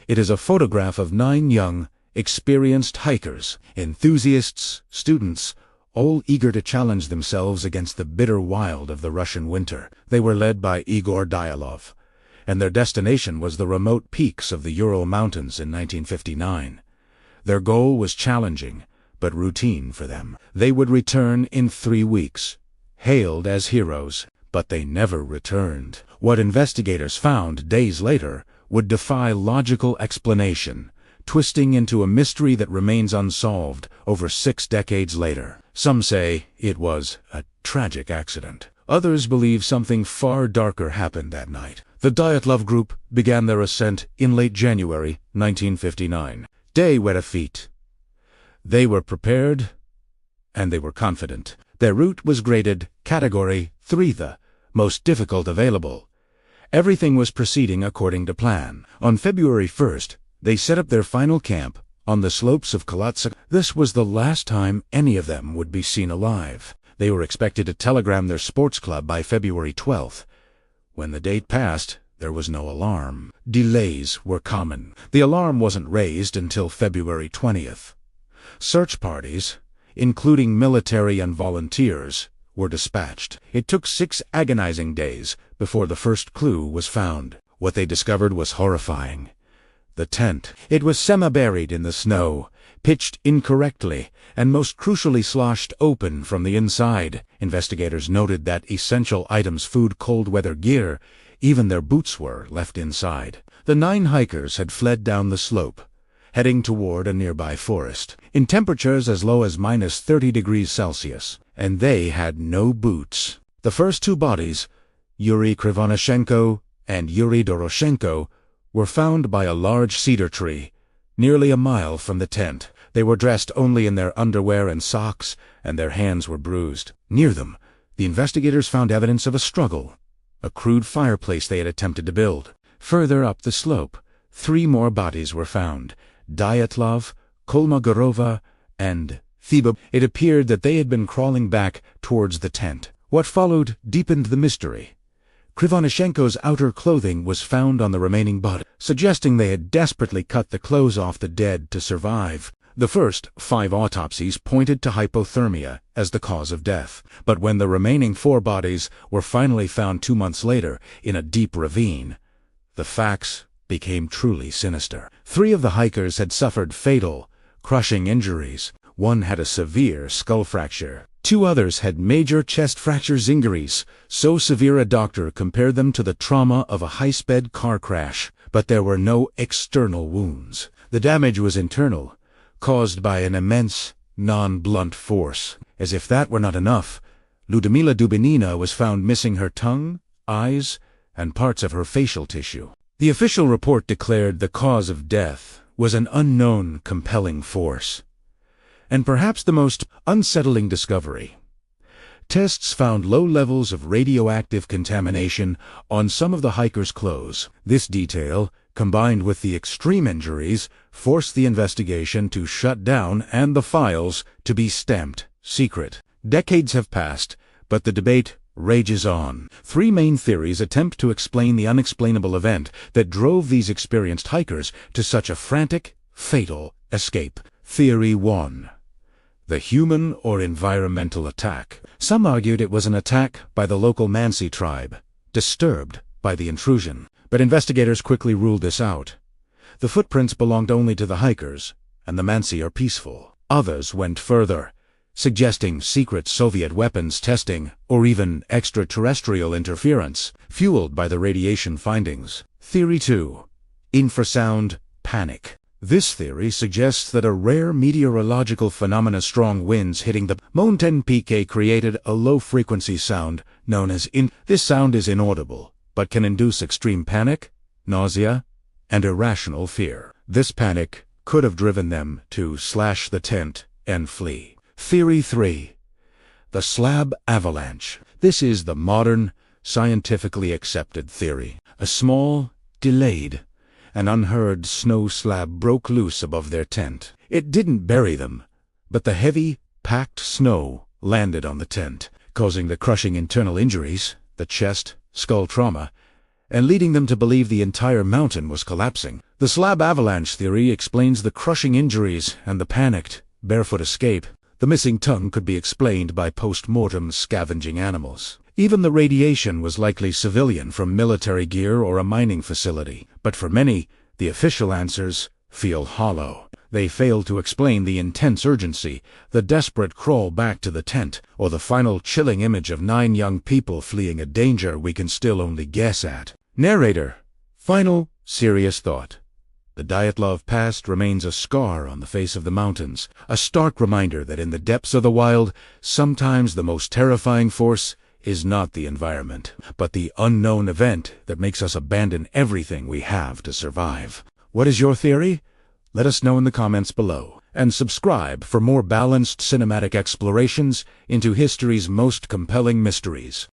It is a photograph of 9 young, experienced hikers, enthusiasts, students, all eager to challenge themselves against the bitter wild of the Russian winter. They were led by Igor Dyatlov, and their destination was the remote peaks of the Ural Mountains in 1959. Their goal was challenging, but routine for them. They would return in 3 weeks, hailed as heroes, but they never returned. What investigators found days later would defy logical explanation, twisting into a mystery that remains unsolved over 6 decades later. Some say it was a tragic accident. Others believe something far darker happened that night. The Dyatlov group began their ascent in late January 1959. Day were feet. They were prepared, and they were confident. Their route was graded Category 3, the most difficult available. Everything was proceeding according to plan. On February 1st, they set up their final camp on the slopes of Kalatsa. This was the last time any of them would be seen alive. They were expected to telegram their sports club by February 12th. When the date passed, there was no alarm. Delays were common. The alarm wasn't raised until February 20th. Search parties, including military and volunteers, were dispatched. It took 6 agonizing days before the first clue was found. What they discovered was horrifying. The tent. It was semi-buried in the snow, pitched incorrectly, and most crucially sloshed open from the inside. Investigators noted that essential items, food, cold weather gear, even their boots were left inside. The 9 hikers had fled down the slope, heading toward a nearby forest, in temperatures as low as -30 degrees Celsius, and they had no boots. The first 2 bodies, Yuri Krivonashenko and Yuri Doroshenko, were found by a large cedar tree, nearly a mile from the tent. They were dressed only in their underwear and socks, and their hands were bruised. Near them, the investigators found evidence of a struggle, a crude fireplace they had attempted to build. Further up the slope, 3 more bodies were found, Dyatlov, Kolmogorova, and Thiba. It appeared that they had been crawling back towards the tent. What followed deepened the mystery. Krivonashenko's outer clothing was found on the remaining body, suggesting they had desperately cut the clothes off the dead to survive. The first 5 autopsies pointed to hypothermia as the cause of death, but when the remaining 4 bodies were finally found 2 months later in a deep ravine, the facts became truly sinister. 3 of the hikers had suffered fatal, crushing injuries. 1 had a severe skull fracture. 2 others had major chest fractures injuries, so severe a doctor compared them to the trauma of a high-speed car crash, but there were no external wounds. The damage was internal, caused by an immense, non-blunt force. As if that were not enough, Ludmila Dubinina was found missing her tongue, eyes, and parts of her facial tissue. The official report declared the cause of death was an unknown compelling force. And perhaps the most unsettling discovery. Tests found low levels of radioactive contamination on some of the hikers' clothes. This detail, combined with the extreme injuries, forced the investigation to shut down and the files to be stamped secret. Decades have passed, but the debate rages on. 3 main theories attempt to explain the unexplainable event that drove these experienced hikers to such a frantic, fatal escape. Theory 1. The human or environmental attack. Some argued it was an attack by the local Mansi tribe, disturbed by the intrusion. But investigators quickly ruled this out. The footprints belonged only to the hikers, and the Mansi are peaceful. Others went further, suggesting secret Soviet weapons testing or even extraterrestrial interference, fueled by the radiation findings. Theory 2. Infrasound panic. This theory suggests that a rare meteorological phenomena, strong winds hitting the mountain peak, created a low-frequency sound known as This sound is inaudible, but can induce extreme panic, nausea, and irrational fear. This panic could have driven them to slash the tent and flee. Theory 3. The slab avalanche. This is the modern, scientifically accepted theory. A small, delayed, an unheard snow slab broke loose above their tent. It didn't bury them, but the heavy, packed snow landed on the tent, causing the crushing internal injuries, the chest, skull trauma, and leading them to believe the entire mountain was collapsing. The slab avalanche theory explains the crushing injuries and the panicked, barefoot escape. The missing tongue could be explained by post-mortem scavenging animals. Even the radiation was likely civilian from military gear or a mining facility. But for many, the official answers feel hollow. They fail to explain the intense urgency, the desperate crawl back to the tent, or the final chilling image of 9 young people fleeing a danger we can still only guess at. Narrator. Final, serious thought. The Dyatlov Pass remains a scar on the face of the mountains, a stark reminder that in the depths of the wild, sometimes the most terrifying force is not the environment, but the unknown event that makes us abandon everything we have to survive. What is your theory? Let us know in the comments below, and subscribe for more balanced cinematic explorations into history's most compelling mysteries.